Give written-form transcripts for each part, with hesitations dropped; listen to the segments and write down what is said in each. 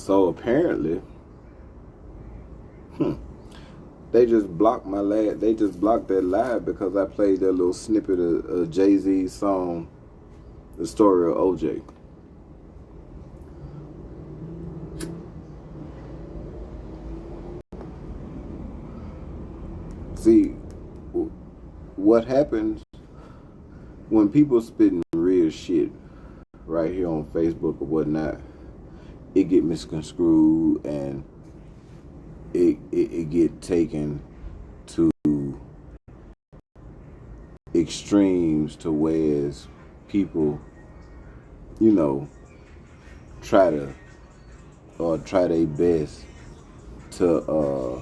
So apparently, they just blocked my lad. They just blocked that live because I played that little snippet of Jay-Z's song, "The Story of OJ." See, what happens when people spitting real shit right here on Facebook or whatnot? It get misconstrued and it get taken to extremes to whereas people, try their best to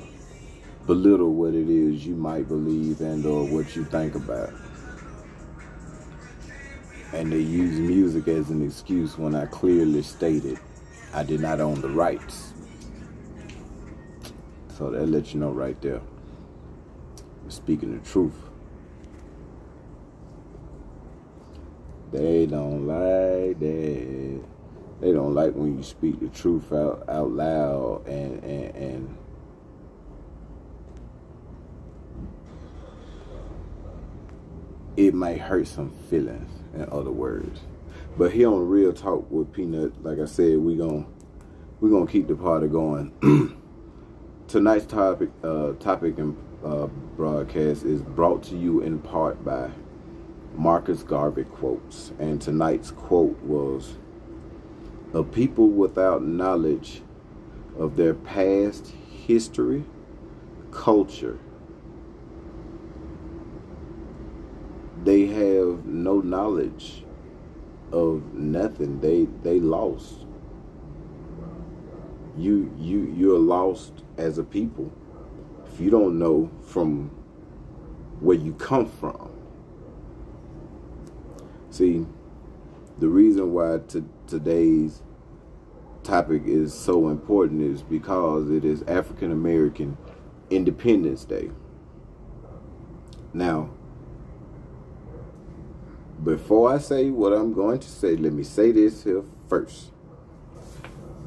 belittle what it is you might believe and or what you think about. And they use music as an excuse when I clearly stated I did not own the rights. So that lets you know right there. Speaking the truth. They don't like that. They don't like when you speak the truth out loud and it might hurt some feelings, in other words. But here on Real Talk with Peanut, like I said, we're gonna keep the party going. Tonight's topic and broadcast is brought to you in part by Marcus Garvey quotes. And tonight's quote was, "A people without knowledge of their past history, culture, they have no knowledge of nothing. They lost. You're lost as a people if you don't know from where you come from." See, the reason why today's topic is so important is because it is African American Independence Day. Now, before I say what I'm going to say, let me say this here first.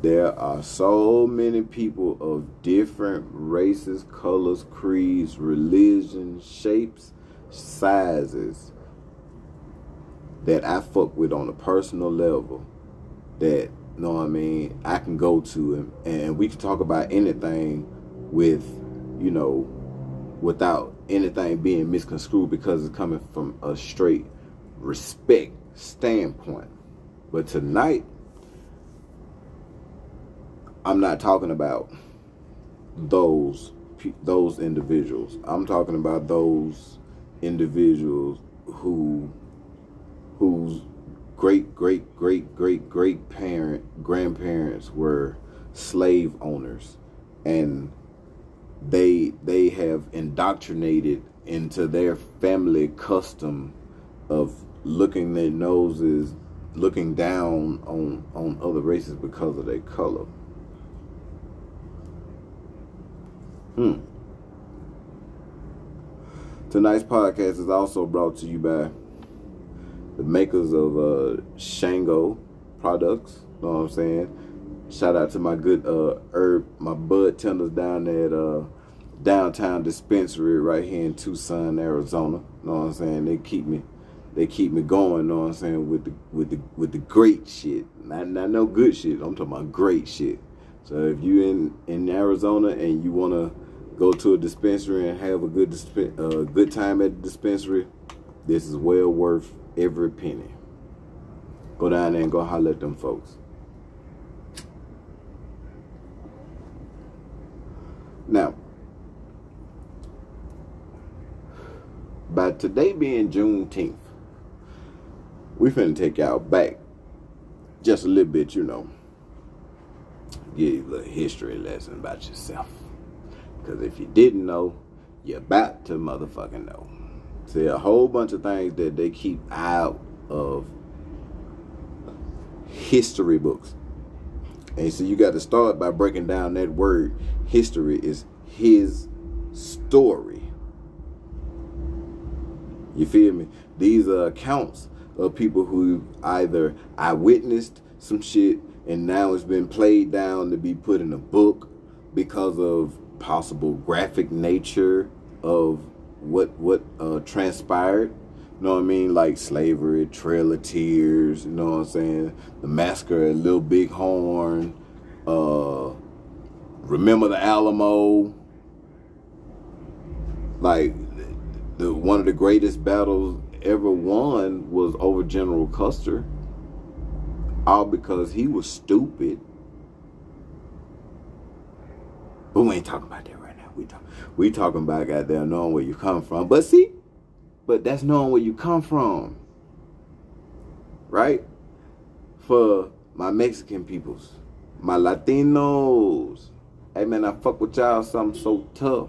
There are so many people of different races, colors, creeds, religions, shapes, sizes that I fuck with on a personal level that, know what I mean, I can go to and we can talk about anything with, without anything being misconstrued because it's coming from a straight respect standpoint. But tonight, I'm not talking about those individuals. I'm talking about those individuals whose great grandparents were slave owners, and they have indoctrinated into their family custom of looking their noses, looking down on other races because of their color. Tonight's podcast is also brought to you by the makers of Shango products. Know what I'm saying? Shout out to my good my bud tenders down at downtown dispensary right here in Tucson, Arizona. Know what I'm saying? They keep me going. Know what I'm saying? With the great shit, not no good shit. I'm talking about great shit. So if you in Arizona and you wanna go to a dispensary and have a good time at the dispensary, this is well worth every penny. Go down there and go holler at them folks. Now, by today being Juneteenth, we finna take y'all back just a little bit, give you a little history lesson about yourself. Because if you didn't know, you're about to motherfucking know. See, a whole bunch of things that they keep out of history books. And so you got to start by breaking down that word. History is his story. You feel me? These are accounts of people who either eyewitnessed some shit, and now it's been played down to be put in a book because of possible graphic nature of what transpired. You know what I mean? Like slavery, Trail of Tears, you know what I'm saying? The Massacre at Little Big Horn, Remember the Alamo. Like, one of the greatest battles ever won was over General Custer. All because he was stupid. But we ain't talking about that right now. We talking about goddamn knowing where you come from. But that's knowing where you come from. Right? For my Mexican peoples, my Latinos. Hey man, I fuck with y'all something so tough.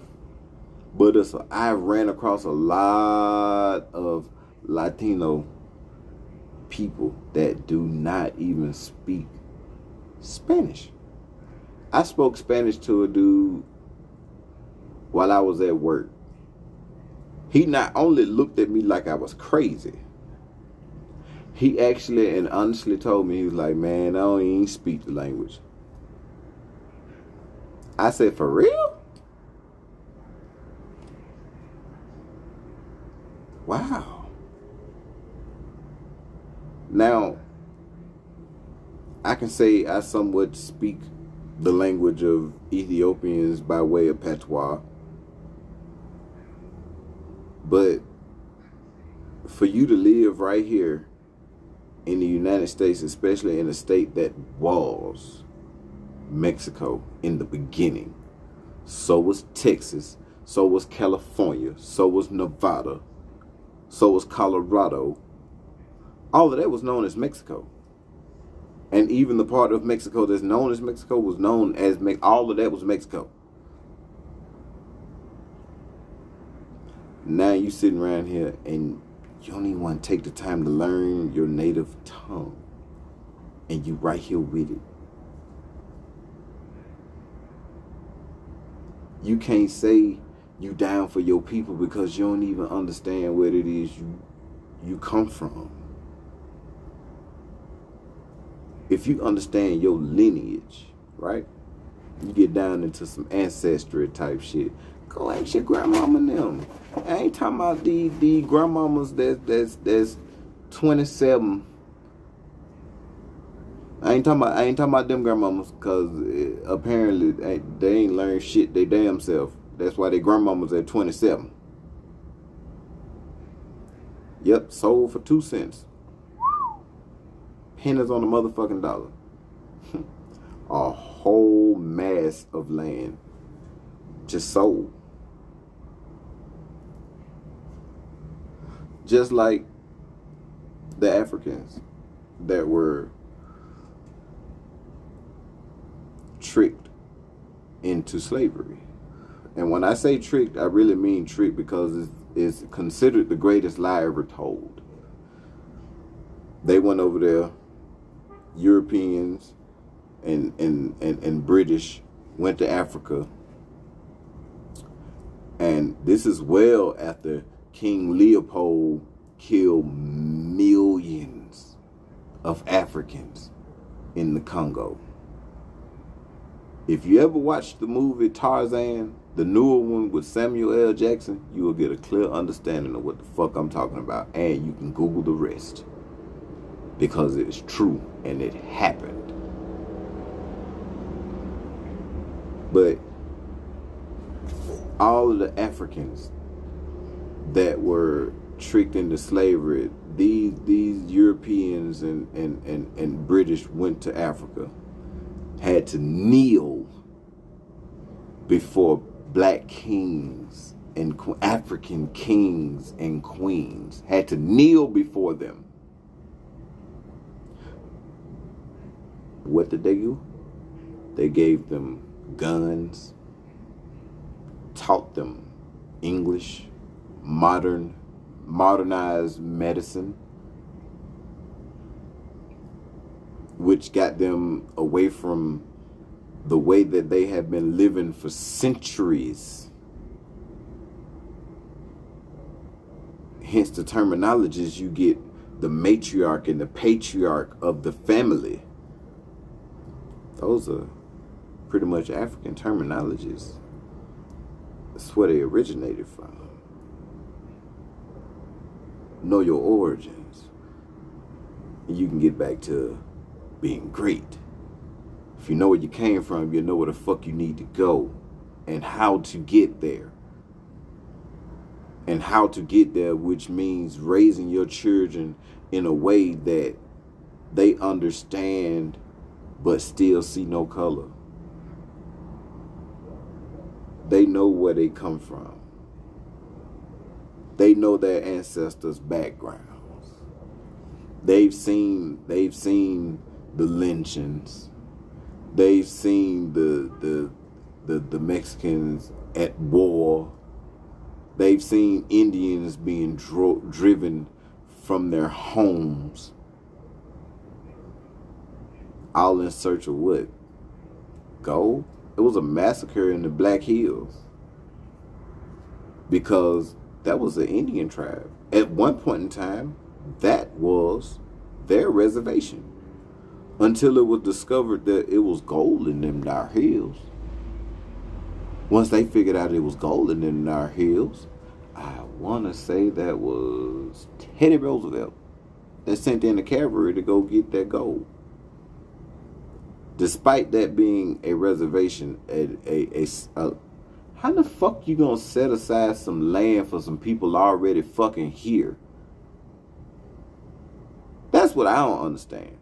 But I ran across a lot of Latino people that do not even speak Spanish. I spoke Spanish to a dude while I was at work. He not only looked at me like I was crazy, he actually and honestly told me, he was like, man, I don't even speak the language. I said, for real? Wow. Now, I can say I somewhat speak the language of Ethiopians by way of patois. But for you to live right here in the United States, especially in a state that was Mexico in the beginning, so was Texas, so was California, so was Nevada, so was Colorado. All of that was known as Mexico. And even the part of Mexico that's known as Mexico was known as all of that was Mexico. Now you sitting around here and you don't even want to take the time to learn your native tongue. And you right here with it. You can't say you down for your people because you don't even understand what it is you come from. If you understand your lineage, right? You get down into some ancestry type shit. Go ask your grandmama and them. I ain't talking about the grandmamas that's 27. I ain't talking about them grandmamas because apparently they ain't learned shit they damn self. That's why their grandmamas at 27. Yep, sold for 2 cents. Pennies on the motherfucking dollar. A whole mass of land just sold. Just like the Africans that were tricked into slavery. And when I say tricked, I really mean tricked because it's considered the greatest lie ever told. They went over there, Europeans and British went to Africa. And this is well after King Leopold killed millions of Africans in the Congo. If you ever watched the movie Tarzan, the newer one with Samuel L. Jackson, you will get a clear understanding of what the fuck I'm talking about. And you can Google the rest. Because it's true and it happened. But all of the Africans that were tricked into slavery, these Europeans and British went to Africa, had to kneel before black kings and African kings and queens, had to kneel before them. What did they do? They gave them guns, taught them English, modernized medicine, which got them away from the way that they have been living for centuries. Hence the terminologies you get, the matriarch and the patriarch of the family. Those are pretty much African terminologies. That's where they originated from. Know your origins, and you can get back to being great. If you know where you came from, you know where the fuck you need to go and how to get there. And how to get there, which means raising your children in a way that they understand but still see no color. They know where they come from. They know their ancestors' backgrounds. They've seen the lynchings. They've seen the Mexicans at war. They've seen Indians being driven from their homes, all in search of what? Gold? It was a massacre in the Black Hills because that was an Indian tribe. At one point in time, that was their reservation until it was discovered that it was gold in them dire hills. Once they figured out it was gold in them dire hills, I want to say that was Teddy Roosevelt that sent in the cavalry to go get that gold. Despite that being a reservation, how the fuck you gonna set aside some land for some people already fucking here? That's what I don't understand.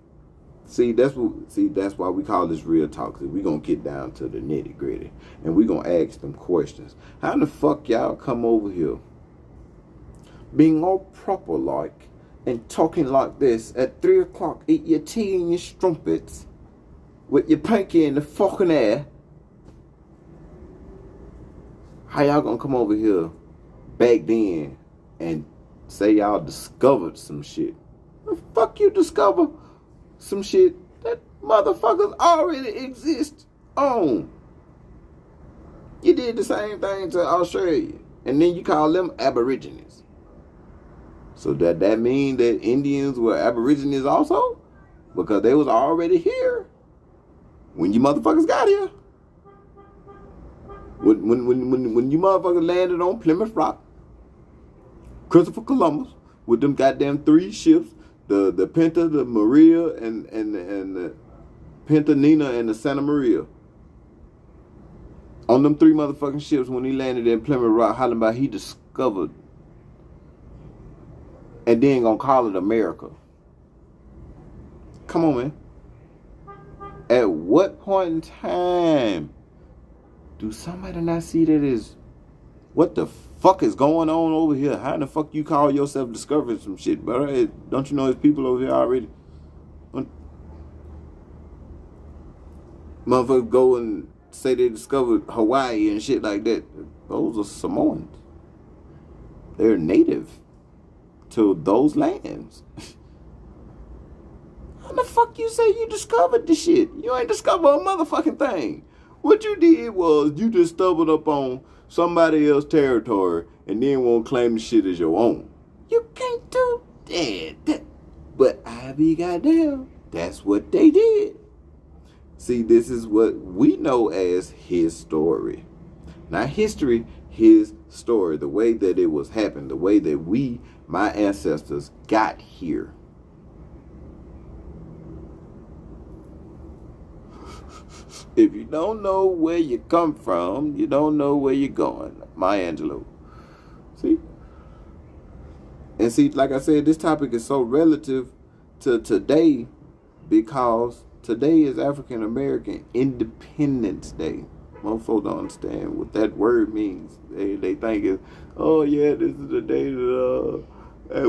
That's why we call this real talk. We gonna get down to the nitty gritty, and we gonna ask them questions. How the fuck y'all come over here, being all proper like, and talking like this at 3 o'clock, eat your tea and your strumpets, with your pinky in the fucking air? How y'all gonna come over here back then and say y'all discovered some shit? The fuck you discover some shit that motherfuckers already exist on? You did the same thing to Australia, and then you call them Aborigines. So that mean that Indians were Aborigines also? Because they was already here when you motherfuckers got here. When you motherfuckers landed on Plymouth Rock, Christopher Columbus with them goddamn 3 ships, the Pinta, the Maria, and the Pinta Nina and the Santa Maria. On them 3 motherfucking ships, when he landed in Plymouth Rock, hollering about he discovered, and then gonna call it America. Come on, man. At what point in time do somebody not see that is, what the fuck is going on over here? How the fuck you call yourself discovering some shit, bro? Don't you know there's people over here already? Motherfuckers go and say they discovered Hawaii and shit like that. Those are Samoans. They're native to those lands. How the fuck you say you discovered the shit? You ain't discovered a motherfucking thing. What you did was you just stumbled up on somebody else's territory and then won't claim the shit as your own. You can't do that. But I be goddamn, that's what they did. See, this is what we know as his story. Not history, his story. The way that it was happened. The way that we, my ancestors, got here. If you don't know where you come from, you don't know where you're going. Maya Angelou. See? And see, like I said, this topic is so relative to today because today is African American Independence Day. Most folks don't understand what that word means. They think it's, oh yeah, this is the day that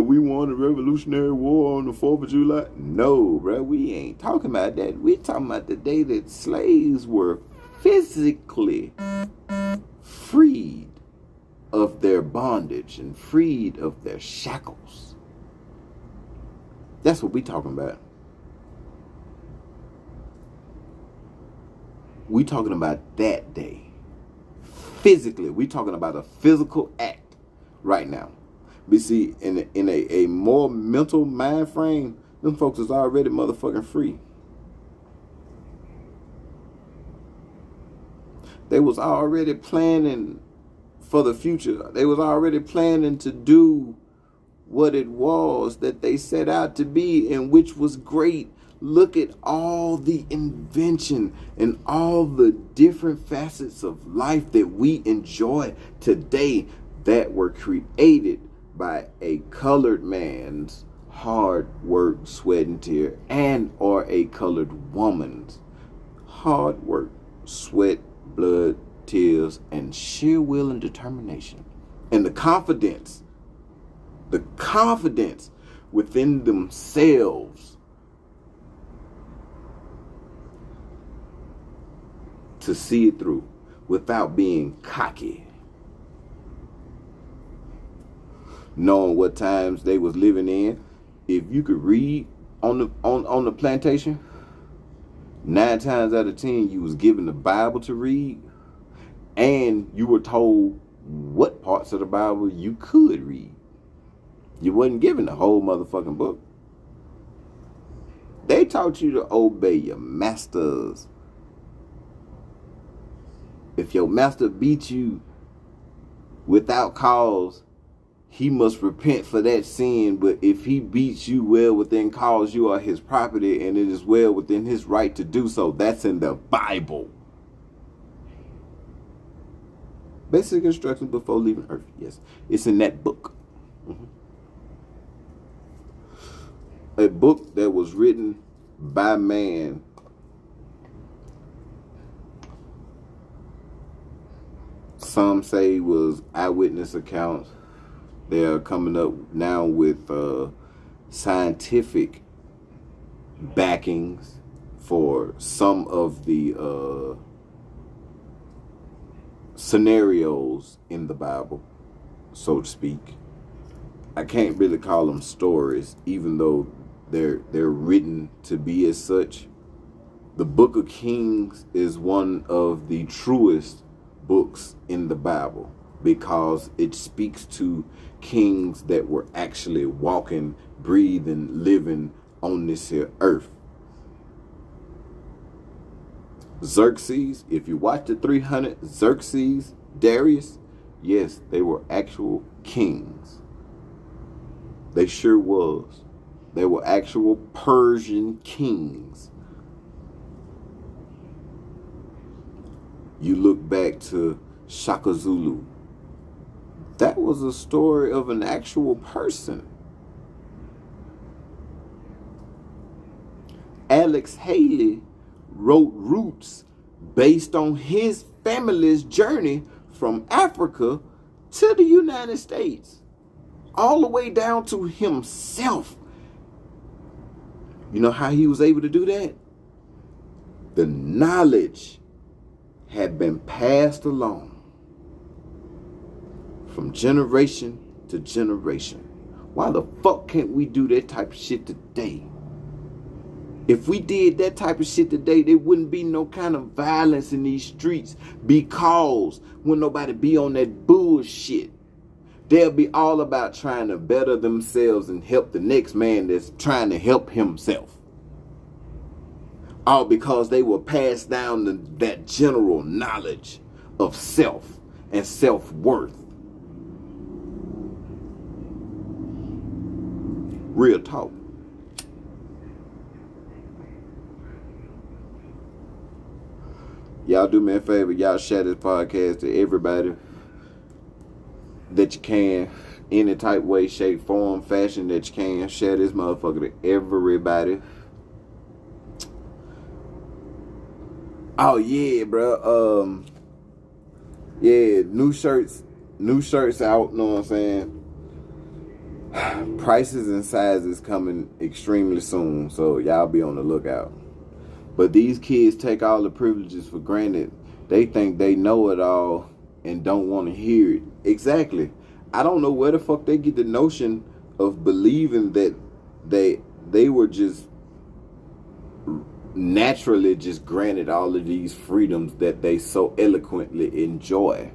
we won the Revolutionary War on the 4th of July. No, bro, we ain't talking about that. We talking about the day that slaves were physically freed of their bondage and freed of their shackles. That's what we talking about. We talking about that day. Physically, we talking about a physical act right now. But see, in a more mental mind frame, them folks is already motherfucking free. They was already planning for the future. They was already planning to do what it was that they set out to be, and which was great. Look at all the invention and all the different facets of life that we enjoy today that were created by a colored man's hard work, sweat, and tear, and or a colored woman's hard work, sweat, blood, tears, and sheer will and determination. And the confidence within themselves to see it through without being cocky. Knowing what times they was living in. If you could read on the plantation, 9 times out of 10 you was given the Bible to read, and you were told what parts of the Bible you could read. You wasn't given the whole motherfucking book. They taught you to obey your masters. If your master beat you without cause, he must repent for that sin. But if he beats you well within cause, you are his property, and it is well within his right to do so. That's in the Bible. Basic instructions before leaving earth. Yes, it's in that book. A book that was written by man. Some say was eyewitness accounts. They are coming up now with scientific backings for some of the scenarios in the Bible, so to speak. I can't really call them stories, even though they're written to be as such. The Book of Kings is one of the truest books in the Bible, because it speaks to kings that were actually walking, breathing, living on this here earth. Xerxes, if you watch the 300, Xerxes, Darius, yes, they were actual kings. They sure was. They were actual Persian kings. You look back to Shaka Zulu. That was a story of an actual person. Alex Haley wrote Roots based on his family's journey from Africa to the United States, all the way down to himself. You know how he was able to do that? The knowledge had been passed along from generation to generation. Why the fuck can't we do that type of shit today? If we did that type of shit today, there wouldn't be no kind of violence in these streets, because when nobody be on that bullshit, they'll be all about trying to better themselves and help the next man that's trying to help himself. All because they will pass down that general knowledge of self and self-worth. Real talk. Y'all do me a favor. Y'all share this podcast to everybody that you can. Any type, way, shape, form, fashion that you can. Share this motherfucker to everybody. Oh yeah, bro. Yeah, new shirts out, know what I'm saying? Prices and sizes coming extremely soon, so y'all be on the lookout. But these kids take all the privileges for granted. They think they know it all and don't want to hear it. Exactly. I don't know where the fuck they get the notion of believing that they were just naturally just granted all of these freedoms that they so eloquently enjoy.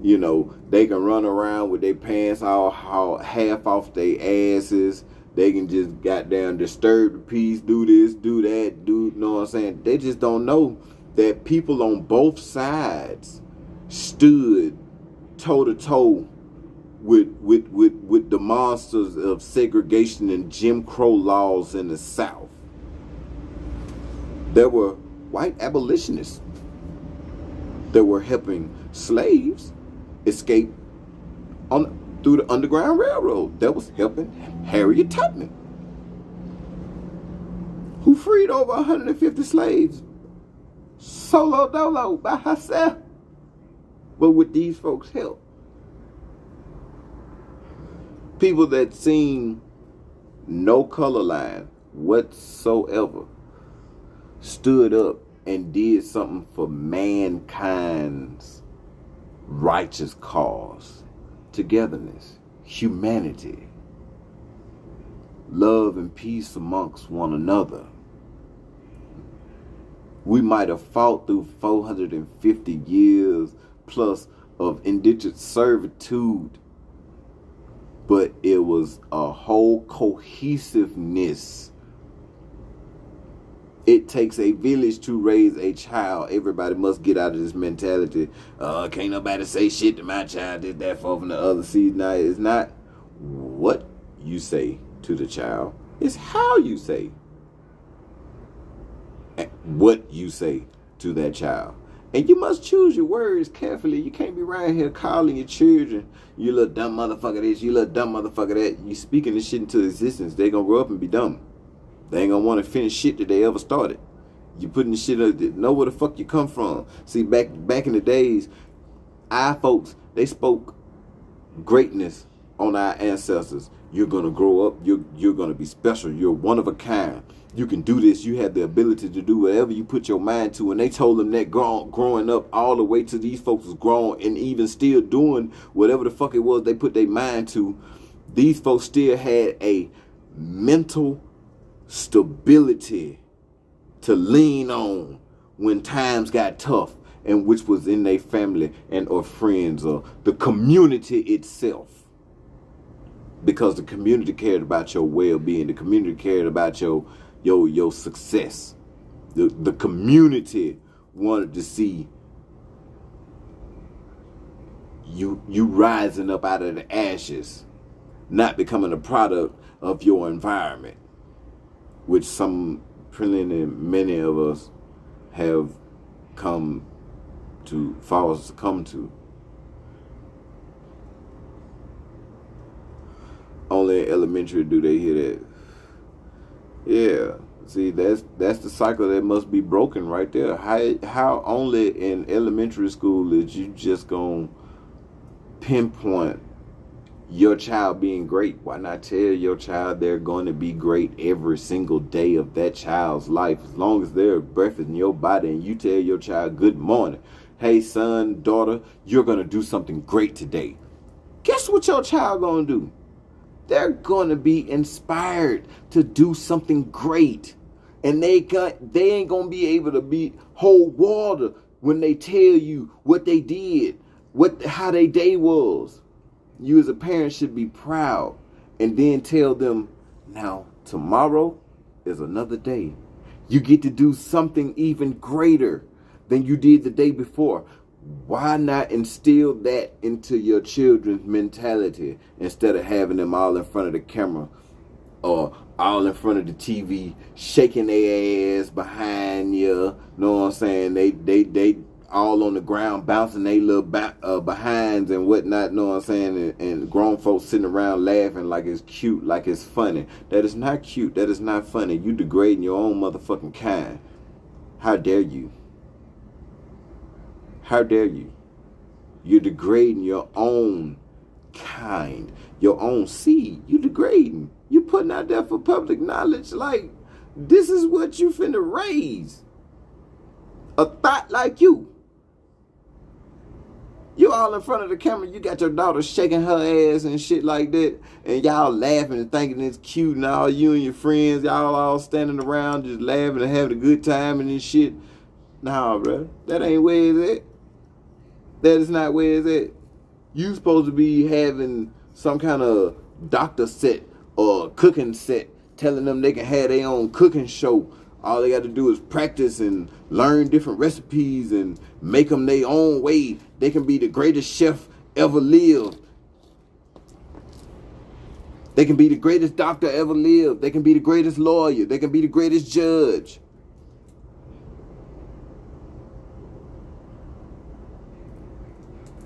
You know, they can run around with their pants all half off their asses. They can just goddamn disturb the peace, do this, do that, you know what I'm saying? They just don't know that people on both sides stood toe to toe with the monsters of segregation and Jim Crow laws in the South. There were white abolitionists that were helping slaves escape through the Underground Railroad. That was helping Harriet Tubman, who freed over 150 slaves solo dolo by herself, but with these folks' help. People that seen no color line whatsoever stood up and did something for mankind's righteous cause, togetherness, humanity, love and peace amongst one another. We might have fought through 450 years plus of indentured servitude, but it was a whole cohesiveness. It takes a village to raise a child. Everybody must get out of this mentality. Can't nobody say shit to my child, did that, for from the other seed. Now, it's not what you say to the child. It's how you say what you say to that child. And you must choose your words carefully. You can't be around here calling your children, you little dumb motherfucker this, you little dumb motherfucker that. You speaking this shit into existence. They gonna grow up and be dumb. They ain't gonna want to finish shit that they ever started. You putting the shit up, know where the fuck you come from. See, back in the days, our folks, they spoke greatness on our ancestors. You're gonna grow up, you're gonna be special, you're one of a kind. You can do this, you have the ability to do whatever you put your mind to. And they told them that growing up all the way to these folks was grown and even still doing whatever the fuck it was they put their mind to. These folks still had a mental stability to lean on when times got tough, and which was in their family and or friends or the community itself. Because the community cared about your well-being, the community cared about your success. The community wanted to see you rising up out of the ashes, not becoming a product of your environment, which many of us have come to succumb to. Only in elementary do they hear that. Yeah, see, that's the cycle that must be broken right there. How only in elementary school is you just gonna pinpoint your child being great? Why not tell your child they're going to be great every single day of that child's life? As long as they're breath in your body, and you tell your child, good morning, hey son, daughter, you're going to do something great today. Guess what your child going to do? They're going to be inspired to do something great. And they ain't going to be able to hold water when they tell you what they did, how their day was. You as a parent should be proud and then tell them, now tomorrow is another day. You get to do something even greater than you did the day before. Why not instill that into your children's mentality instead of having them all in front of the camera or all in front of the TV shaking their ass behind you? Know what I'm saying? They all on the ground bouncing they little behinds and whatnot, know what I'm saying? And grown folks sitting around laughing like it's cute, like it's funny. That is not cute. That is not funny. You degrading your own motherfucking kind. How dare you? How dare you? You're degrading your own kind, your own seed. You degrading. You putting out there for public knowledge like this is what you finna raise. A thought like you. You all in front of the camera, you got your daughter shaking her ass and shit like that, and y'all laughing and thinking it's cute, and all you and your friends, y'all all standing around just laughing and having a good time and this shit. Nah, bro, that ain't where it's at. That is not where it's at. You supposed to be having some kind of doctor set or cooking set, telling them they can have their own cooking show All they got to do is practice and learn different recipes and make them their own way. They can be the greatest chef ever lived. They can be the greatest doctor ever lived. They can be the greatest lawyer. They can be the greatest judge.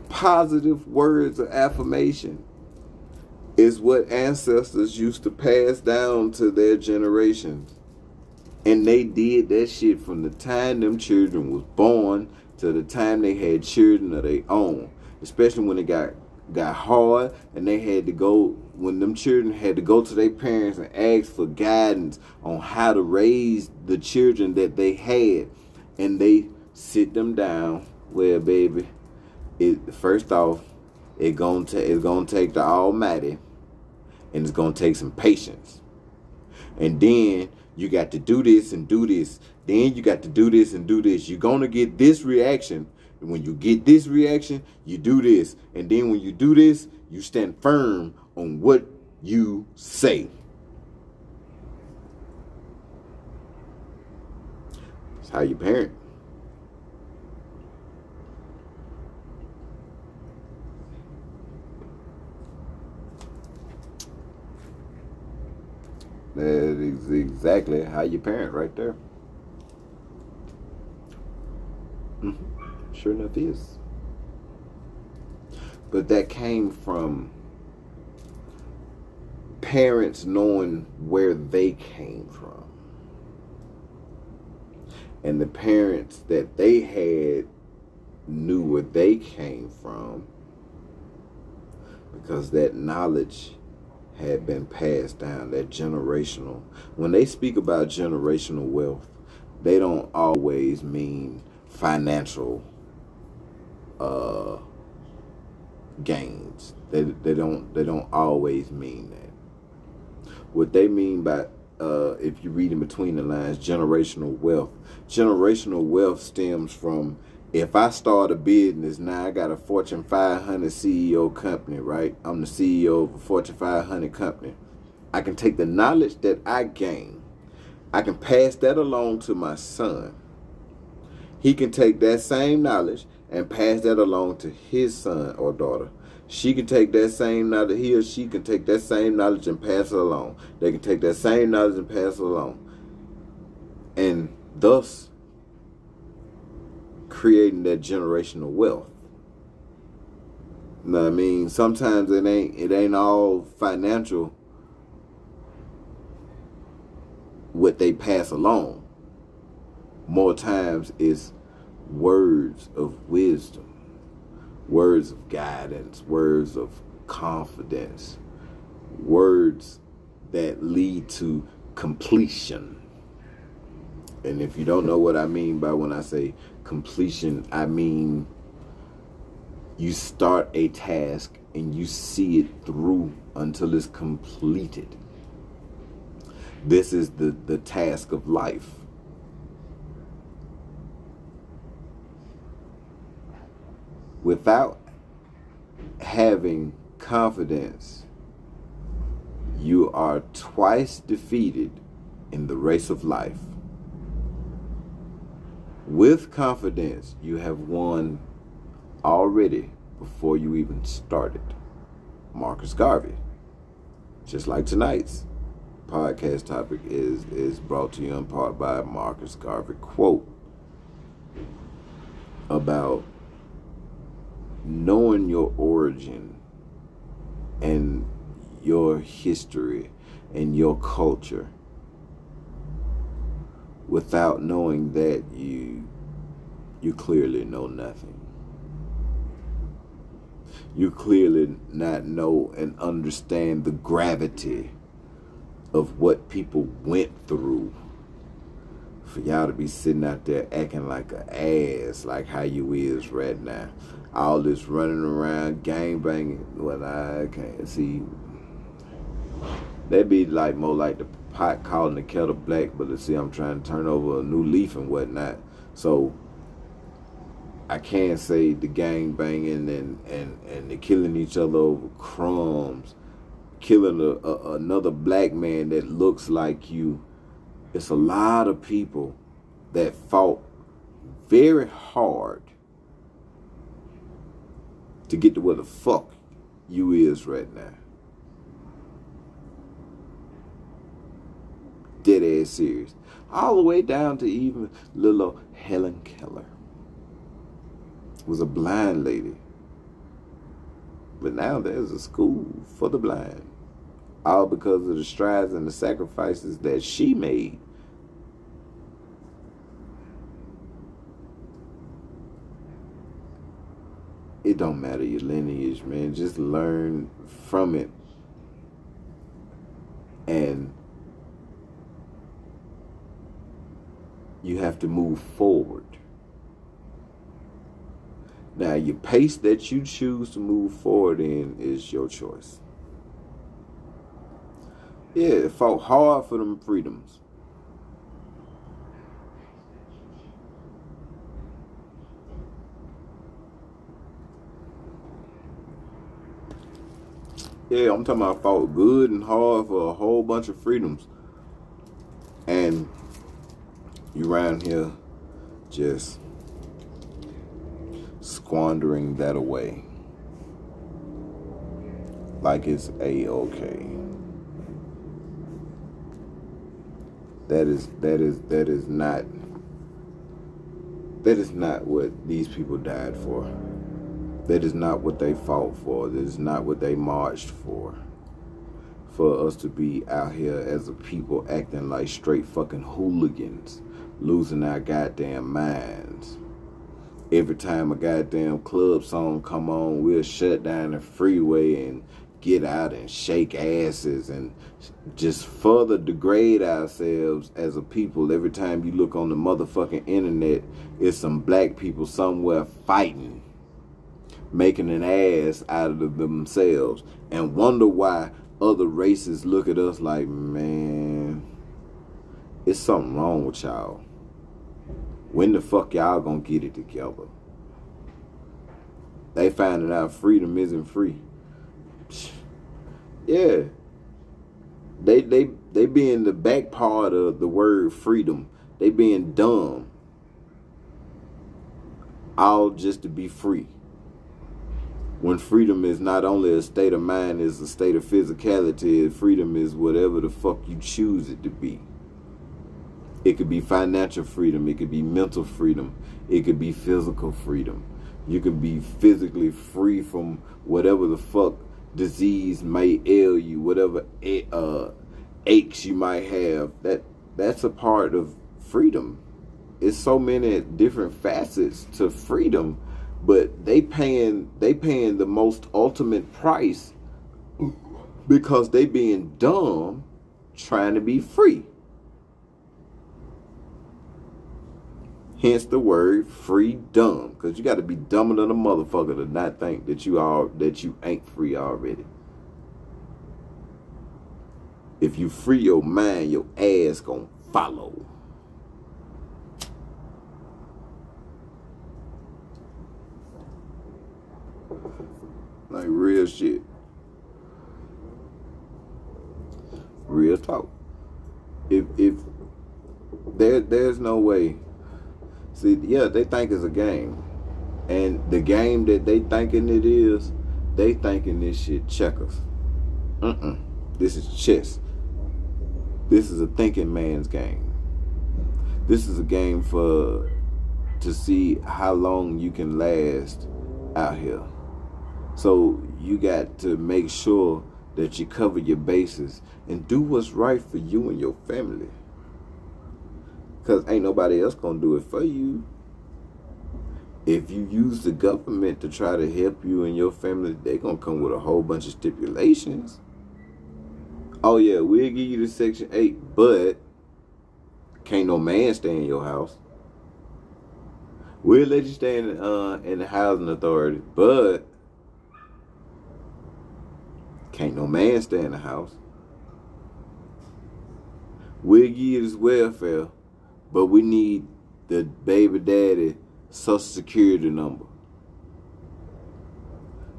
Positive words of affirmation is what ancestors used to pass down to their generations. And they did that shit from the time them children was born to the time they had children of their own. Especially when it got hard and they had to go, when them children had to go to their parents and ask for guidance on how to raise the children that they had. And they sit them down, well, baby, first off, it's gonna take the Almighty, and it's gonna take some patience. And then you got to do this and do this. Then you got to do this and do this. You're gonna get this reaction. And when you get this reaction, you do this. And then when you do this, you stand firm on what you say. That's how you parent. That is exactly how you parent right there. Sure enough is. But that came from parents knowing where they came from. And the parents that they had knew where they came from because that knowledge had been passed down, that generational. When they speak about generational wealth, they don't always mean financial gains. They don't always mean that. What they mean by if you read in between the lines, generational wealth stems from, if I start a business now, I got a Fortune 500 CEO company, right? I'm the CEO of a Fortune 500 company. I can take the knowledge that I gain, I can pass that along to my son. He can take that same knowledge and pass that along to his son or daughter. She can take that same knowledge, he or she can take that same knowledge and pass it along. They can take that same knowledge and pass it along. And thus creating that generational wealth. You know what I mean? Sometimes it ain't all financial what they pass along. More times it's words of wisdom, words of guidance, words of confidence, words that lead to completion. And if you don't know what I mean by when I say completion, I mean you start a task and you see it through until it's completed. This is the task of life. Without having confidence, you are twice defeated in the race of life. With confidence, you have won already before you even started. Marcus Garvey. Just like tonight's podcast topic is brought to you in part by Marcus Garvey quote about knowing your origin and your history and your culture. Without knowing that, you clearly know nothing. You clearly not know and understand the gravity of what people went through for y'all to be sitting out there acting like an ass, like how you is right now. All this running around, gang banging. Well, I can't see. That'd be like more like the pot calling the kettle black, but let's see, I'm trying to turn over a new leaf and whatnot. So I can't say the gang banging and the killing each other over crumbs, killing another black man that looks like you It's a lot of people that fought very hard to get to where the fuck you is right now. Dead ass serious. All the way down to even little Helen Keller. Was a blind lady. But now there's a school for the blind. All because of the strides and the sacrifices that she made. It don't matter your lineage, man. Just learn from it. And you have to move forward. Now, your pace that you choose to move forward in is your choice. Yeah, it fought hard for them freedoms. Yeah, I'm talking about fought good and hard for a whole bunch of freedoms. And you around here just squandering that away. Like it's A-okay. That is not what these people died for. That is not what they fought for. That is not what they marched for. For us to be out here as a people acting like straight fucking hooligans, losing our goddamn minds. Every time a goddamn club song come on, we'll shut down the freeway and get out and shake asses and just further degrade ourselves as a people. Every time you look on the motherfucking internet, it's some black people somewhere fighting, making an ass out of themselves, and wonder why other races look at us like, man, it's something wrong with y'all. When the fuck y'all gonna get it together? They finding out freedom isn't free. Yeah. They being the back part of the word freedom. They being dumb. All just to be free. When freedom is not only a state of mind, it's a state of physicality. Freedom is whatever the fuck you choose it to be. It could be financial freedom. It could be mental freedom. It could be physical freedom. You can be physically free from whatever the fuck disease may ail you, whatever aches you might have. That's a part of freedom. It's so many different facets to freedom, but they paying the most ultimate price because they being dumb trying to be free. Hence the word freedom, because you got to be dumber than a motherfucker to not think that you ain't free already. If you free your mind, your ass gonna follow. Like real shit. Real talk. If there's no way. See, yeah, they think it's a game. And the game that they thinking it is, they thinking this shit checkers. This is chess. This is a thinking man's game. This is a game to see how long you can last out here. So you got to make sure that you cover your bases and do what's right for you and your family. Because ain't nobody else going to do it for you. If you use the government to try to help you and your family, they going to come with a whole bunch of stipulations. Oh, yeah, we'll give you the Section 8, but can't no man stay in your house. We'll let you stay in the housing authority, but can't no man stay in the house. We'll give you this welfare, but we need the baby daddy social security number.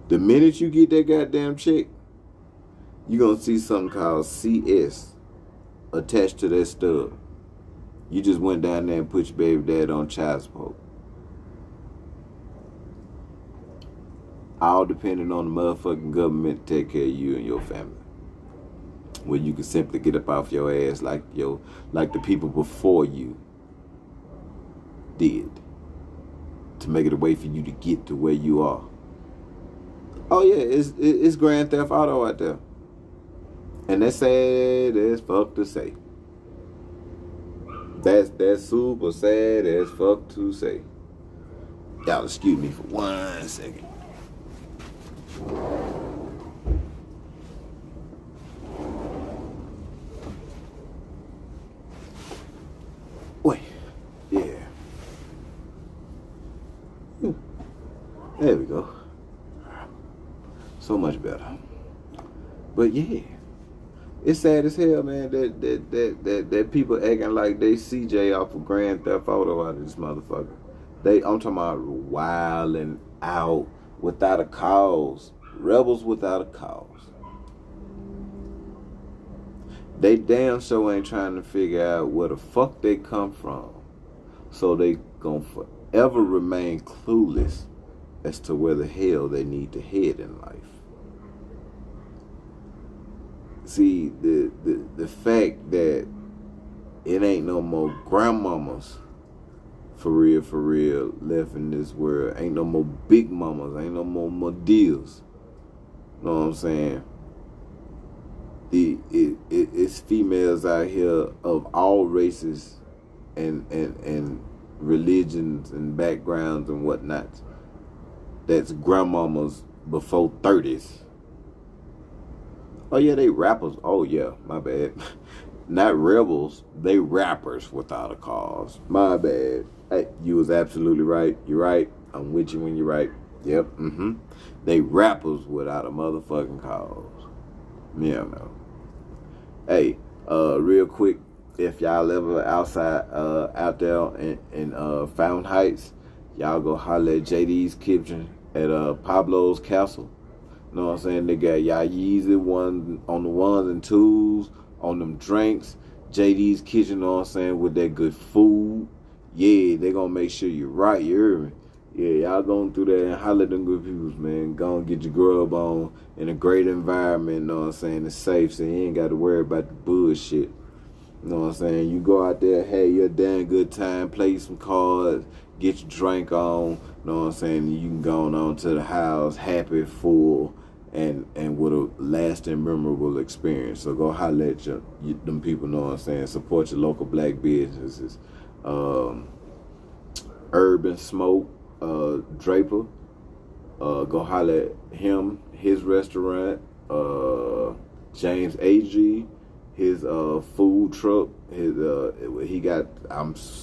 The minute you get that goddamn check, you're going to see something called CS attached to that stub. You just went down there and put your baby dad on child support. All depending on the motherfucking government to take care of you and your family. Where you can simply get up off your ass like the people before you did. To make it a way for you to get to where you are. Oh yeah, it's Grand Theft Auto out there. And that's sad as fuck to say. That's super sad as fuck to say. Y'all excuse me for 1 second. Wait, yeah. There we go. So much better. But yeah, it's sad as hell, man. That people acting like they CJ off of Grand Theft Auto out of this motherfucker. I'm talking about wilding out without a cause. Rebels without a cause. They damn sure ain't trying to figure out where the fuck they come from. So they gonna forever remain clueless as to where the hell they need to head in life. See, the fact that it ain't no more grandmamas for real left in this world. Ain't no more big mamas. Ain't no more deals. Know what I'm saying? It's females out here of all races and religions and backgrounds and whatnot. That's grandmamas before 30s. Oh yeah, they rappers. Oh yeah, my bad. Not rebels, they rappers without a cause. My bad. Hey, you was absolutely right. You're right. I'm with you when you're right. Yep. They rappers without a motherfucking cause. Yeah, no. Hey, real quick, if y'all ever out there in Fountain Heights, y'all go holler at JD's Kitchen at Pablo's Castle. You know what I'm saying? They got y'all Yeezy one on the ones and twos, on them drinks. JD's Kitchen, you know what I'm saying, with that good food. Yeah, they gonna make sure you're right, you hear me? Yeah, y'all going through there and holler at them good peoples, man. Go and get your grub on in a great environment, you know what I'm saying? It's safe, so you ain't got to worry about the bullshit. You know what I'm saying? You go out there, hey, you're a damn good time, play some cards, get your drink on, you know what I'm saying? You can go on to the house, happy, full, and with a lasting, memorable experience. So go holler at them people, know what I'm saying? Support your local black businesses. Urban Smoke, Draper. Go holler at him, his restaurant. James A.G., his food truck. He got.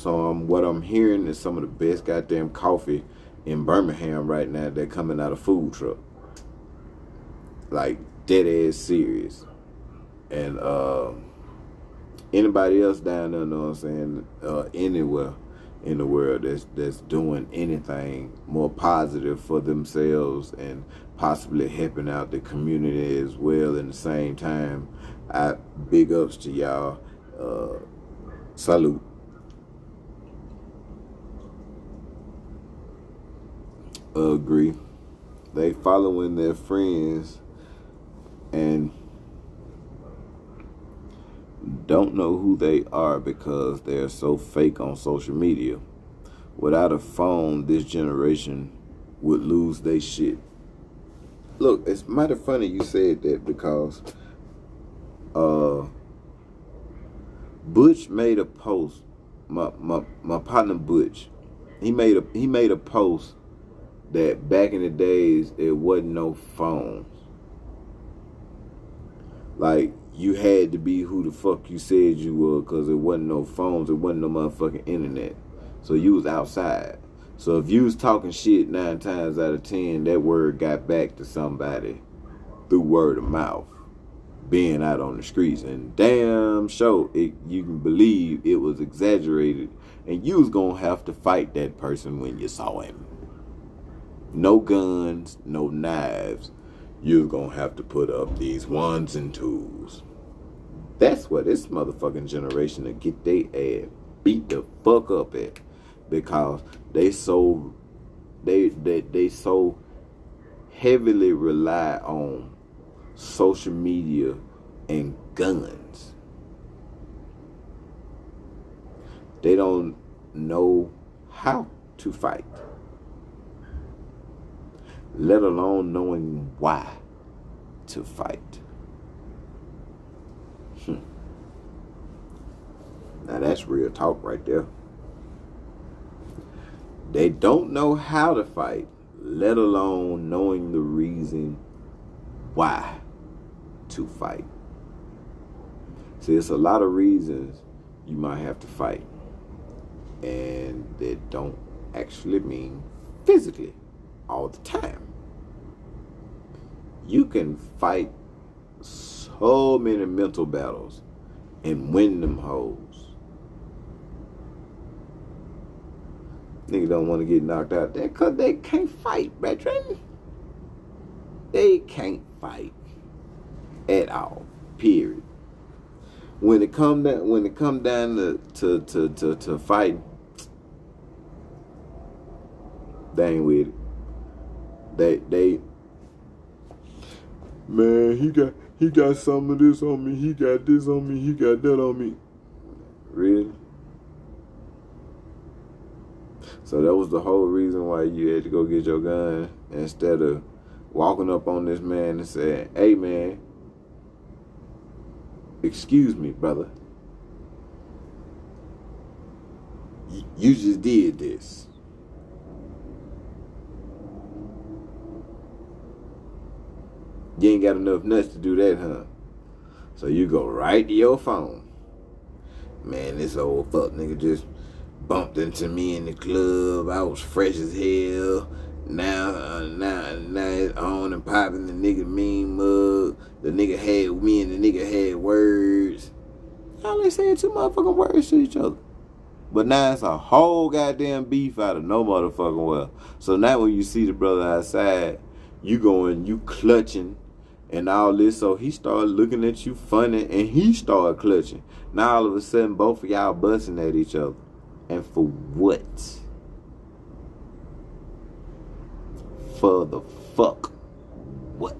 What I'm hearing is some of the best goddamn coffee in Birmingham right now. They're coming out of food truck. Like dead ass serious. And anybody else down there, know what I'm saying? Anywhere in the world that's doing anything more positive for themselves and possibly helping out the community as well in the same time. Big ups to y'all. Salute. Agree. They following their friends and don't know who they are because they're so fake on social media. Without a phone, this generation would lose their shit. Look, it's mighty funny you said that because Butch made a post. My partner Butch, he made a post that back in the days it wasn't no phones. Like, you had to be who the fuck you said you were because there wasn't no phones, there wasn't no motherfucking internet. So you was outside. So if you was talking shit 9 times out of 10, that word got back to somebody through word of mouth, being out on the streets. And damn sure, you can believe it was exaggerated. And you was going to have to fight that person when you saw him. No guns, no knives. You're going to have to put up these 1s and 2s. That's what this motherfucking generation to get they ass beat the fuck up at, because they so heavily rely on social media and guns. They don't know how to fight, let alone knowing why to fight. Now that's real talk right there. They don't know how to fight, let alone knowing the reason why to fight. See, it's a lot of reasons you might have to fight, and they don't actually mean physically all the time. You can fight so many mental battles and win them hoes. Niggas don't want to get knocked out there because they can't fight, brethren. They can't fight at all. Period. When it come down to fighting, they ain't with it. They man, he got some of this on me, he got this on me, he got that on me. Really? So that was the whole reason why you had to go get your gun, instead of walking up on this man and saying, "Hey man, excuse me, brother. You just did this. You ain't got enough nuts to do that, huh? So you go right to your phone. Man, this old fuck nigga just bumped into me in the club. I was fresh as hell. Now it's on and popping. The nigga mean mug. The nigga had me and the nigga had words. Y'all ain't saying two motherfucking words to each other. But now it's a whole goddamn beef out of no motherfucking well. So now when you see the brother outside, you going, you clutching and all this. So he started looking at you funny and he started clutching. Now all of a sudden both of y'all busting at each other. And for what? For the fuck what?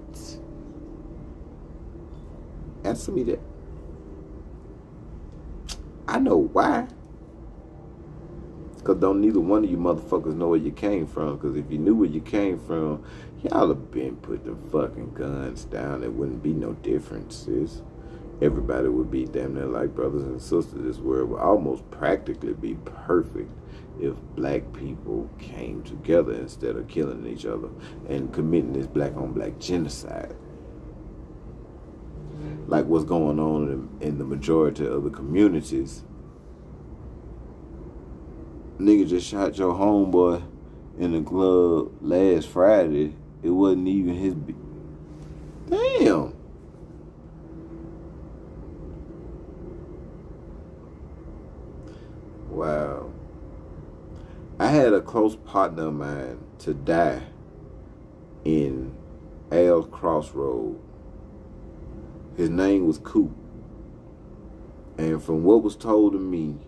Answer me that. I know why. Because don't neither one of you motherfuckers know where you came from. Because if you knew where you came from, y'all have been putting the fucking guns down. There wouldn't be no differences. Everybody would be damn near like brothers and sisters. This world would almost practically be perfect if black people came together instead of killing each other and committing this black on black genocide. Like what's going on in the majority of the communities. Nigga just shot your homeboy in the club last Friday. It wasn't even his... Damn. Wow. I had a close partner of mine to die in Al's Crossroad. His name was Coop. And from what was told to me,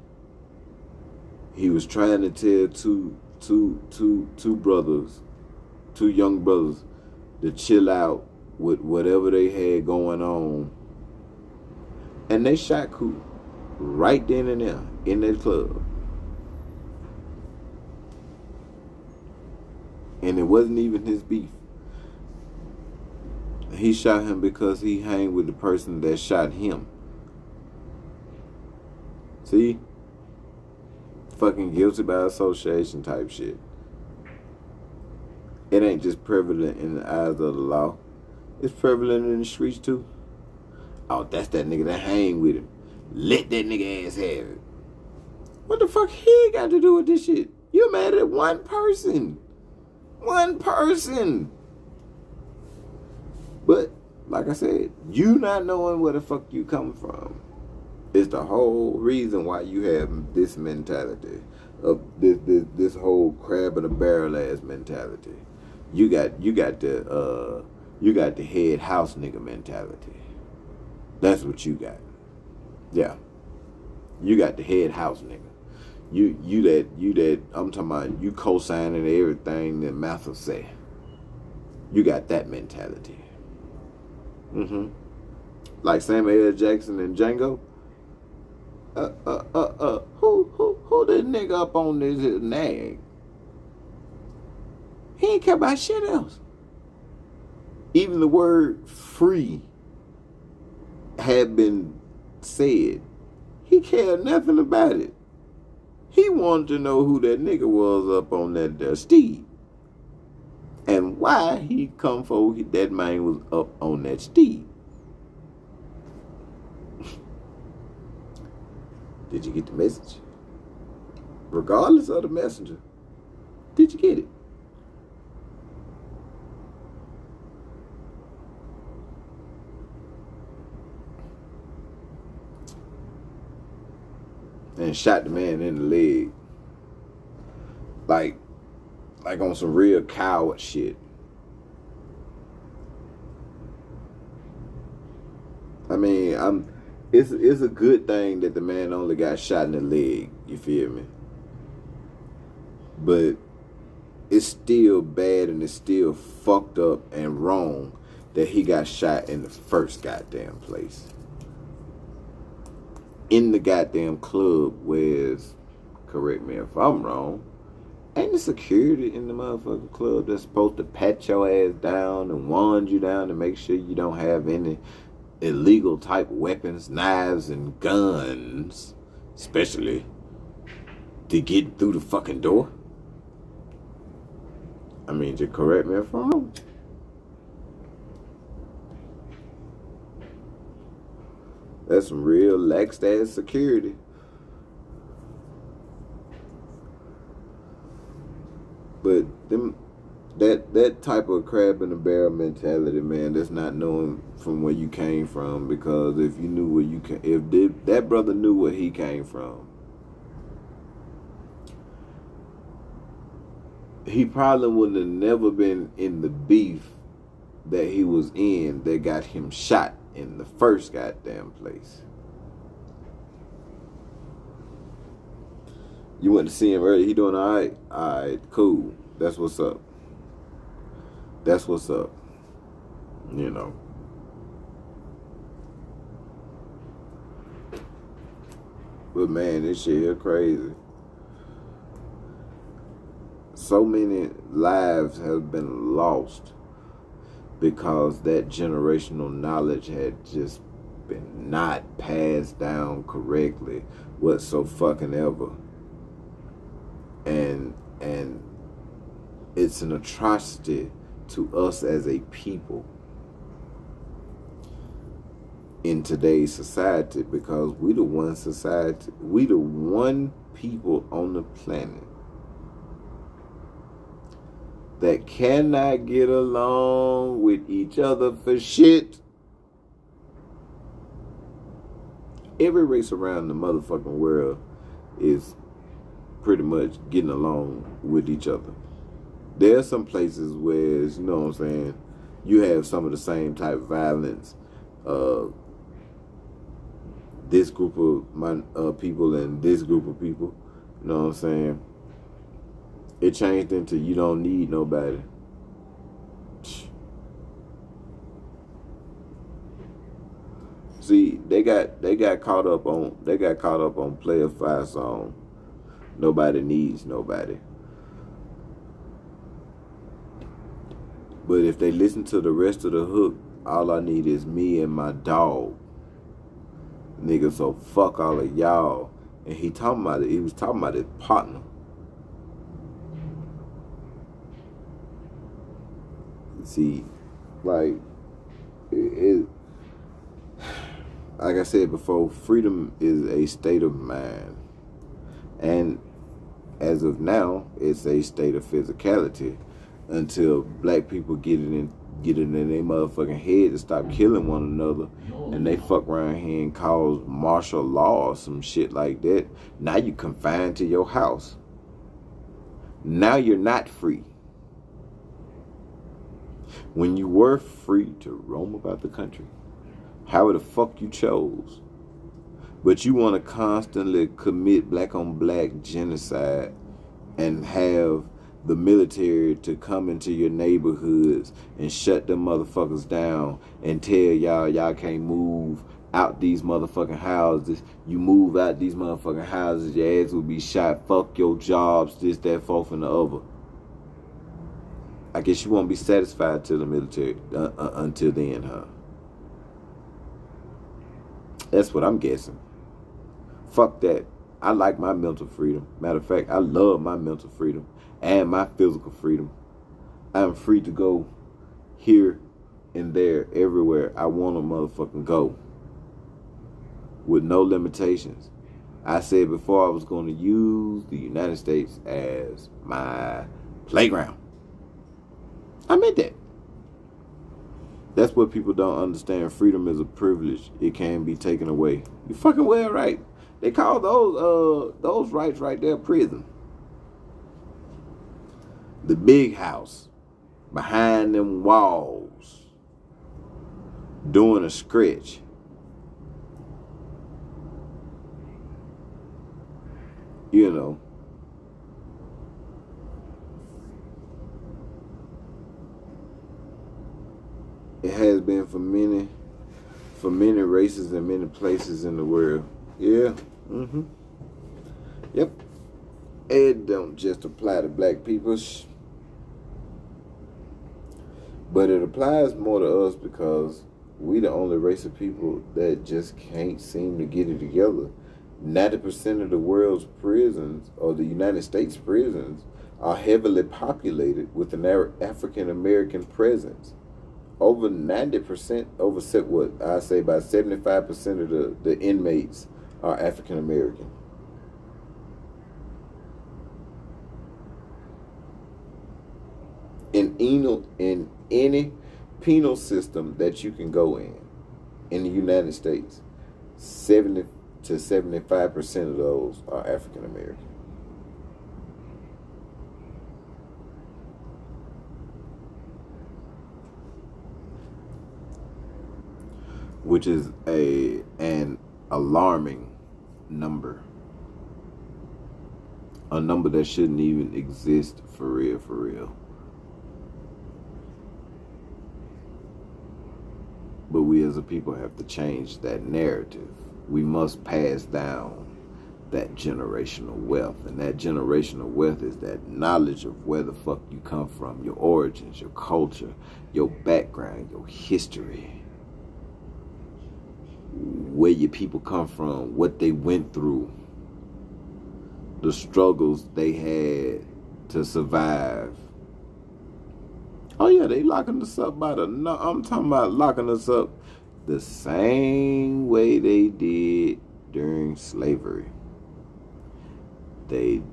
he was trying to tell two brothers, two young brothers, to chill out with whatever they had going on. And they shot Coop right then and there in that club. And it wasn't even his beef. He shot him because he hang with the person that shot him. See? Fucking guilty by association type shit. It ain't just prevalent in the eyes of the law. It's prevalent in the streets too. Oh, that's that nigga that hang with him. Let that nigga ass have it. What the fuck he got to do with this shit? You mad at one person. One person. But, like I said, you not knowing where the fuck you coming from is the whole reason why you have this mentality of this whole crab in a barrel ass mentality. You got the head house nigga mentality. That's what you got. Yeah. You got the head house nigga. You that I'm talking about, you co-signing everything that Matthew say. You got that mentality. Like Samuel L. Jackson and Django. Who this nigga up on this nag? He ain't care about shit else. Even the word free had been said. He cared nothing about it. He wanted to know who that nigga was up on that steed. And why he come for that man was up on that steed. Did you get the message? Regardless of the messenger, did you get it? And shot the man in the leg. Like on some real coward shit. I mean, it's a good thing that the man only got shot in the leg, you feel me? But it's still bad and it's still fucked up and wrong that he got shot in the first goddamn place. In the goddamn club where, correct me if I'm wrong, ain't the security in the motherfucking club that's supposed to pat your ass down and wand you down to make sure you don't have any illegal type weapons, knives, and guns, especially to get through the fucking door? I mean, just correct me if I'm wrong. That's some real lax ass security. But that type of crab in the barrel mentality, man, that's not knowing from where you came from. Because if you knew where you came, if that brother knew where he came from, he probably would have never been in the beef that he was in that got him shot in the first goddamn place. You went to see him earlier. He doing all right? All right, cool. That's what's up. That's what's up. You know. But man, this shit here crazy. So many lives have been lost because that generational knowledge had just been not passed down correctly whatsoever. And it's an atrocity to us as a people in today's society, because we the one people on the planet that cannot get along with each other for shit. Every race around the motherfucking world is pretty much getting along with each other. There are some places where, you know what I'm saying, you have some of the same type of violence. This group of people and this group of people, you know what I'm saying? It changed into you don't need nobody. See, they got caught up on Player 5 song. Nobody needs nobody. But if they listen to the rest of the hook, all I need is me and my dog. Nigga, so fuck all of y'all. And he was talking about his partner. See, like I said before, freedom is a state of mind. And as of now, it's a state of physicality until black people get it in their motherfucking head to stop killing one another, and they fuck around here and cause martial law or some shit like that. Now you confined to your house. Now you're not free. When you were free to roam about the country, however the fuck you chose. But you want to constantly commit black on black genocide and have the military to come into your neighborhoods and shut them motherfuckers down and tell y'all can't move out these motherfucking houses. You move out these motherfucking houses, your ass will be shot. Fuck your jobs, this, that, fourth, and the other. I guess you won't be satisfied till the military until then, huh? That's what I'm guessing. Fuck that. I like my mental freedom. Matter of fact, I love my mental freedom and my physical freedom. I am free to go here and there, everywhere I want to motherfucking go, with no limitations. I said before I was going to use the United States as my playground. I meant that. That's what people don't understand. Freedom is a privilege. It can be taken away. You fucking well right. They call those rights right there prison. The big house behind them walls doing a stretch. You know. It has been for many races and many places in the world. Yeah. Yep. It don't just apply to black people, but it applies more to us because we the only race of people that just can't seem to get it together. 90% of the world's prisons, or the United States prisons, are heavily populated with an African American presence. Over 90%, I say about 75% of the inmates are African American. In any penal system that you can go in the United States, 70 to 75% of those are African American. Which is an alarming number. A number that shouldn't even exist for real. But we as a people have to change that narrative. We must pass down that generational wealth. And that generational wealth is that knowledge of where the fuck you come from, your origins, your culture, your background, your history. Where your people come from, what they went through, the struggles they had to survive. Oh yeah, they locking us up I'm talking about locking us up the same way they did during slavery. They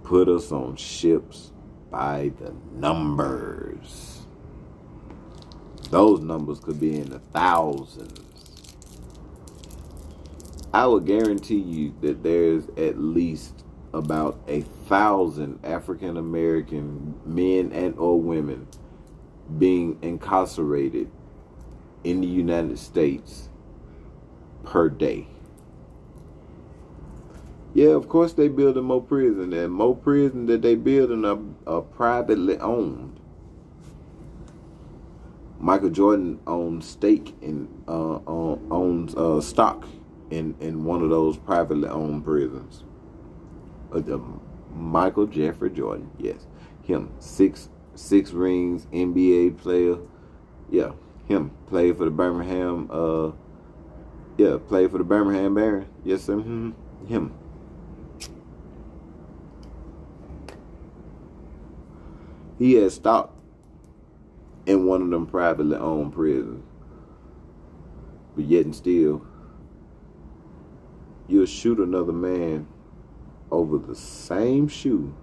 put us on ships by the numbers. Those numbers could be in the thousands. I would guarantee you that there's at least about 1,000 African American men and or women being incarcerated in the United States per day. Yeah, of course they building more prison, and more prison that they building are privately owned. Michael Jordan owns stake in owns stock in one of those privately owned prisons. Michael Jeffrey Jordan, yes, him, six rings, NBA player, yeah, him played for the Birmingham, played for the Birmingham Barons, yes sir, him. He had stock in one of them privately owned prisons, but yet and still, you'll shoot another man over the same shoe,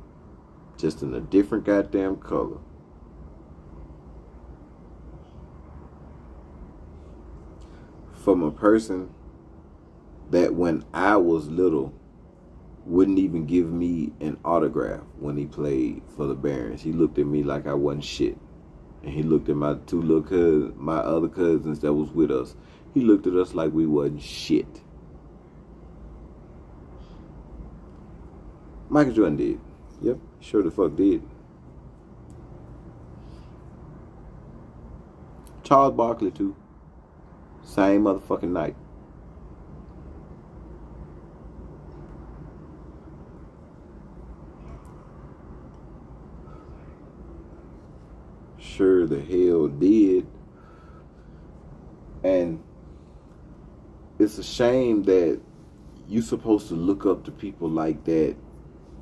just in a different goddamn color. From a person that when I was little wouldn't even give me an autograph when he played for the Barons. He looked at me like I wasn't shit. And he looked at my two little cousins, my other cousins that was with us. He looked at us like we wasn't shit. Michael Jordan did. Yep, sure the fuck did. Charles Barkley too. Same motherfucking night. Sure the hell did. And it's a shame that you're supposed to look up to people like that,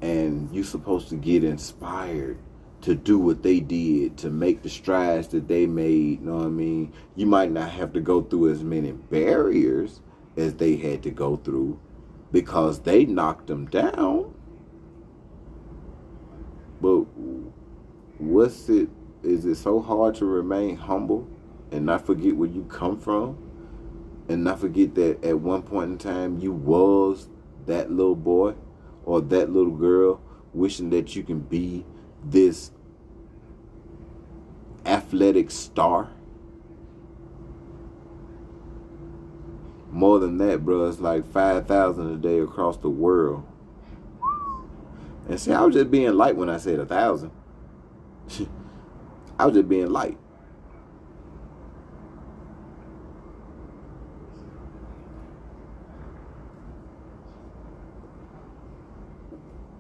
and you're supposed to get inspired to do what they did, to make the strides that they made. You know what I mean? You might not have to go through as many barriers as they had to go through because they knocked them down. But is it so hard to remain humble and not forget where you come from, and not forget that at one point in time you was that little boy or that little girl wishing that you can be this athletic star? More than that, bro. It's like 5,000 a day across the world. And see, I was just being light when I said 1,000. I was just being light.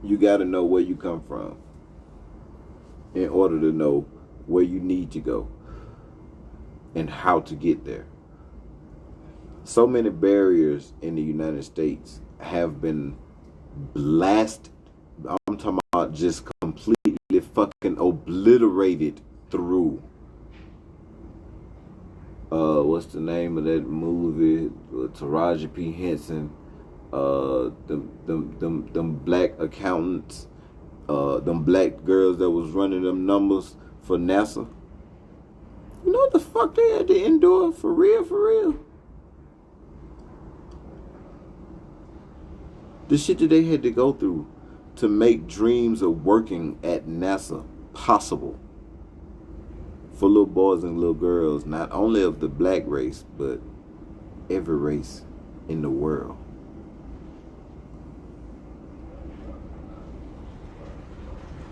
You got to know where you come from in order to know where you need to go and how to get there. So many barriers in the United States have been blasted. I'm talking about just completely fucking obliterated through. What's the name of that movie? Taraji P. Henson. Them black accountants, them black girls that was running them numbers for NASA. You know what the fuck they had to endure for real, for real? The shit that they had to go through to make dreams of working at NASA possible for little boys and little girls, not only of the black race, but every race in the world.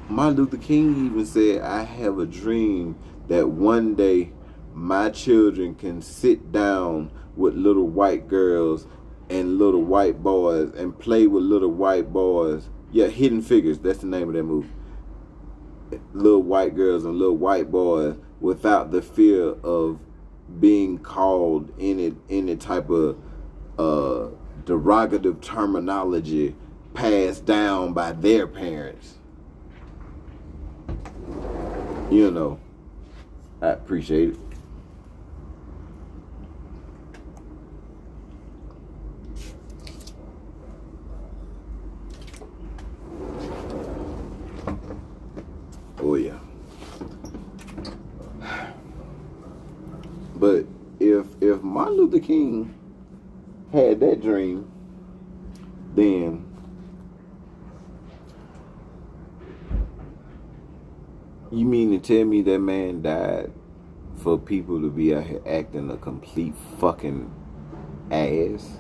Martin Luther King even said, I have a dream that one day my children can sit down with little white girls and little white boys and play with little white boys. Yeah, Hidden Figures, that's the name of that movie. Little white girls and little white boys without the fear of being called any type of derogative terminology passed down by their parents. You know, I appreciate it. Oh yeah. But if Martin Luther King had that dream, then you mean to tell me that man died for people to be out here acting a complete fucking ass?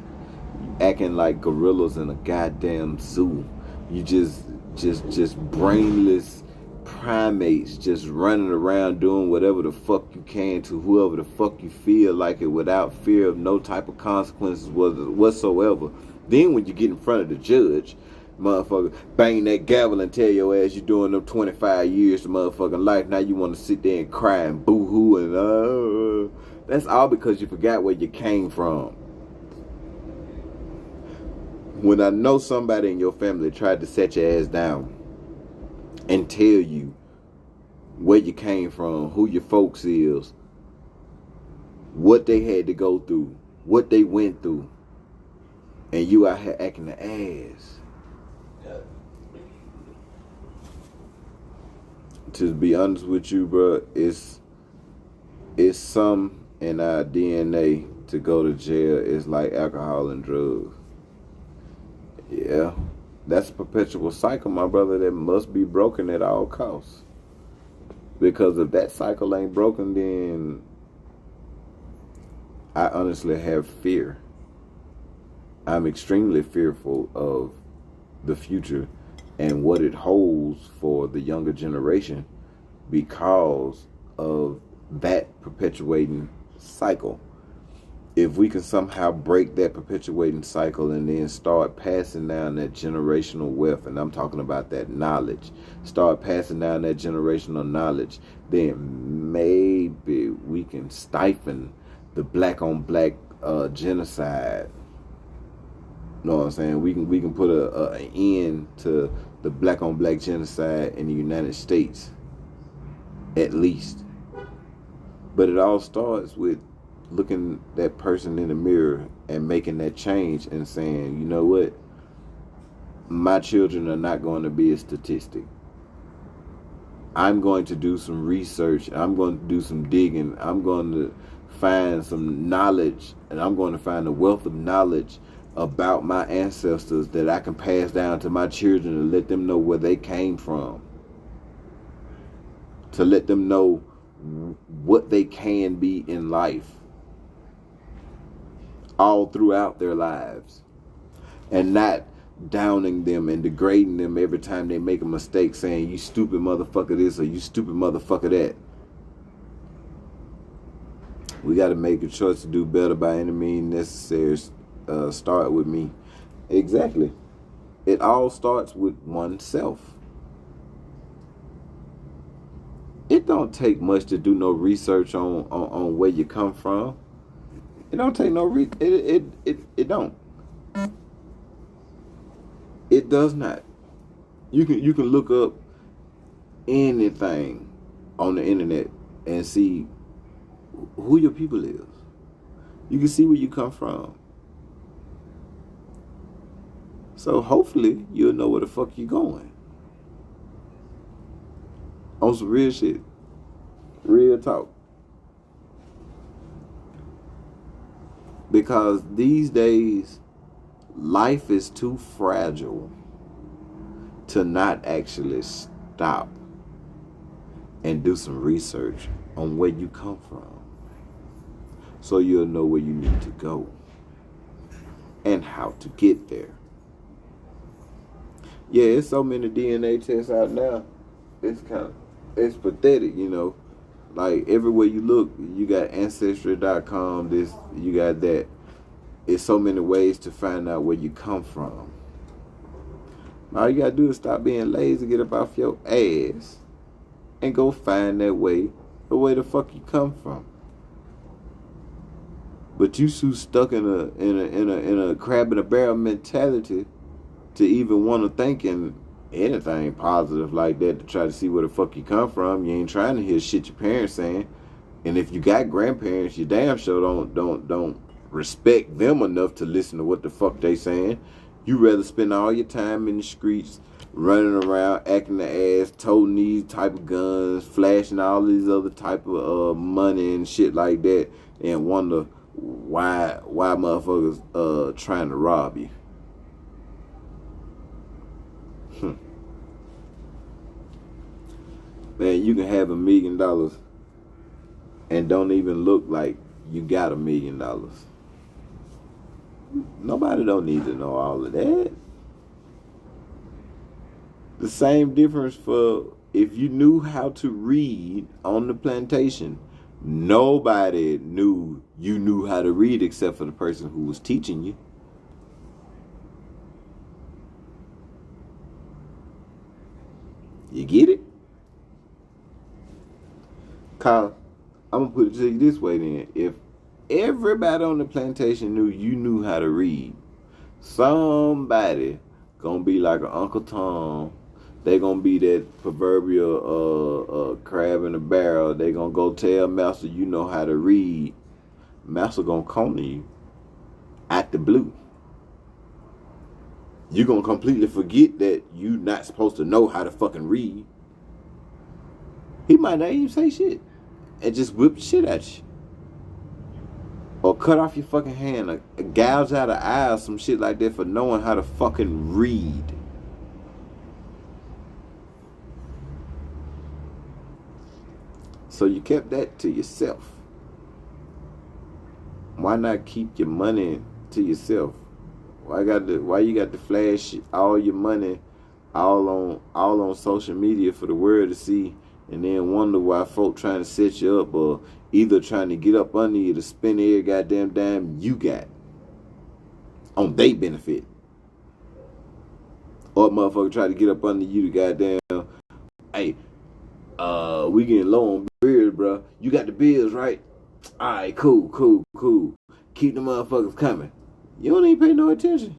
Acting like gorillas in a goddamn zoo. You just brainless primates just running around doing whatever the fuck you can to whoever the fuck you feel like it without fear of no type of consequences whatsoever. Then when you get in front of the judge, motherfucker bang that gavel and tell your ass you're doing them 25 years of motherfucking life. Now you want to sit there and cry and boo-hoo and that's all because you forgot where you came from. When I know somebody in your family tried to set your ass down and tell you where you came from, who your folks is, what they had to go through, what they went through, and you out here acting the ass. To be honest with you, bro, it's some in our DNA to go to jail. It's like alcohol and drugs. Yeah, that's a perpetual cycle, my brother, that must be broken at all costs. Because if that cycle ain't broken, then I honestly have fear. I'm extremely fearful of the future and what it holds for the younger generation because of that perpetuating cycle. If we can somehow break that perpetuating cycle and then start passing down that generational wealth, and I'm talking about that knowledge, start passing down that generational knowledge, then maybe we can stifle the black on black genocide. You know what I'm saying? We can put an end to the black on black genocide in the United States, at least. But it all starts with looking that person in the mirror and making that change and saying, you know what? My children are not going to be a statistic. I'm going to do some research. I'm going to do some digging. I'm going to find some knowledge, and I'm going to find a wealth of knowledge about my ancestors that I can pass down to my children and let them know where they came from. To let them know what they can be in life all throughout their lives, and not downing them and degrading them every time they make a mistake, saying you stupid motherfucker this or you stupid motherfucker that. We got to make a choice to do better by any means necessary. Start with me. Exactly. It all starts with oneself. It don't take much to do no research on where you come from. It don't take no it don't. It does not. You can look up anything on the internet and see who your people is. You can see where you come from. So hopefully you'll know where the fuck you're going. On some real shit. Real talk. Because these days, life is too fragile to not actually stop and do some research on where you come from, so you'll know where you need to go and how to get there. Yeah, it's so many DNA tests out now. It's pathetic, you know. Like, everywhere you look, you got Ancestry.com, this, you got that. It's so many ways to find out where you come from. All you gotta do is stop being lazy, get up off your ass, and go find that way, the way the fuck you come from. But you so stuck in a crab in a barrel mentality to even want to think in anything positive like that, to try to see where the fuck you come from. You ain't trying to hear shit your parents saying. And if you got grandparents, you damn sure don't respect them enough to listen to what the fuck they saying. You rather spend all your time in the streets, running around, acting the ass, toting these type of guns, flashing all these other type of money and shit like that, and wonder why motherfuckers trying to rob you. Man, you can have $1 million and don't even look like you got $1 million. Nobody don't need to know all of that. The same difference for if you knew how to read on the plantation. Nobody knew you knew how to read except for the person who was teaching you. You get it? Kyle, I'm going to put it to you this way then. If everybody on the plantation knew you knew how to read, somebody going to be like an Uncle Tom. They going to be that proverbial crab in a barrel. They going to go tell Master you know how to read. Master going to corner you at the blue. You're going to completely forget that you not supposed to know how to fucking read. He might not even say shit and just whip the shit at you. Or cut off your fucking hand, or gouge out an eye or some shit like that for knowing how to fucking read. So you kept that to yourself. Why not keep your money to yourself? Why you got to flash all your money all on social media for the world to see, and then wonder why folk trying to set you up or either trying to get up under you to spend every goddamn dime you got on their benefit. Or motherfucker try to get up under you to goddamn, hey, we getting low on beers, bro. You got the bills, right? Alright, cool. Keep the motherfuckers coming. You don't even pay no attention.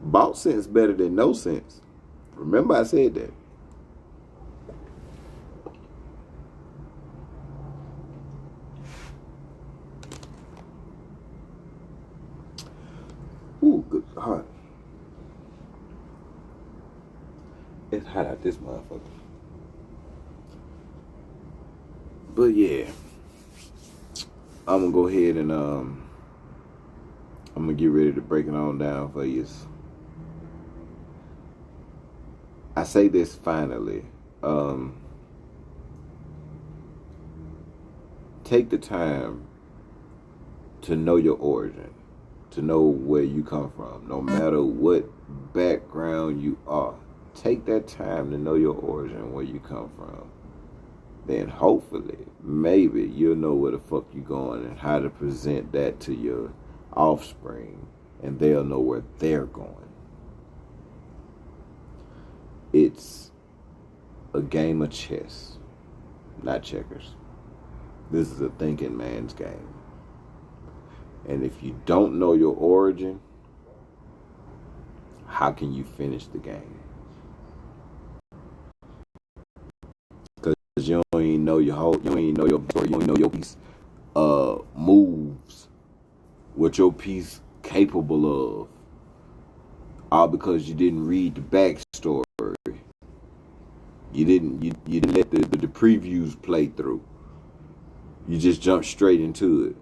Bought sense better than no sense. Remember I said that. Ooh, good hot. It's hot out this motherfucker. But yeah, I'm gonna go ahead and I'm gonna get ready to break it on down for you. I say this finally. Take the time to know your origin, to know where you come from, no matter what background you are. Take that time to know your origin, where you come from. Then hopefully, maybe you'll know where the fuck you going and how to present that to your offspring, and they'll know where they're going. It's a game of chess, not checkers. This is a thinking man's game. And if you don't know your origin, how can you finish the game? Because you don't even know your whole, you don't even know your story, you don't even know your piece moves, what your piece capable of. All because you didn't read the backstory. You didn't let the previews play through. You just jumped straight into it.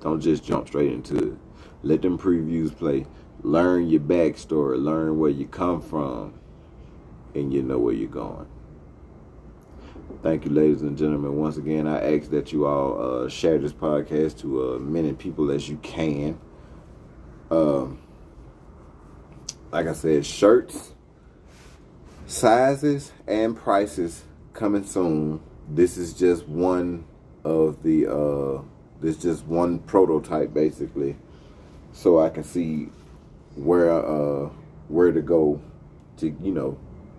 Don't just jump straight into it. Let them previews play. Learn your backstory. Learn where you come from. And you know where you're going. Thank you, ladies and gentlemen. Once again, I ask that you all share this podcast to as many people as you can. Like I said, shirts, sizes, and prices coming soon. This is just one of the this is just one prototype basically, so I can see where to go to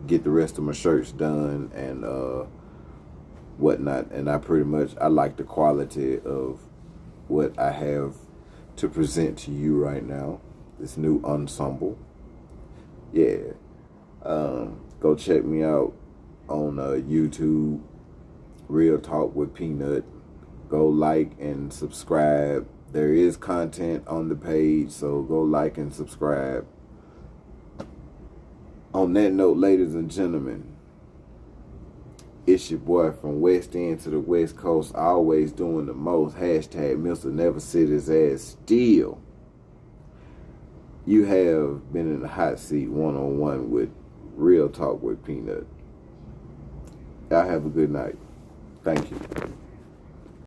get the rest of my shirts done and whatnot. And I like the quality of what I have to present to you right now. This new ensemble. Yeah. Go check me out on YouTube, Real Talk with Peanut. Go like and subscribe. There is content on the page, so go like and subscribe. On that note, ladies and gentlemen, it's your boy from West End to the West Coast, always doing the most. Hashtag Mr. Never Sit His Ass Still. You have been in the hot seat one-on-one with Real Talk with Peanut. Y'all have a good night. Thank you.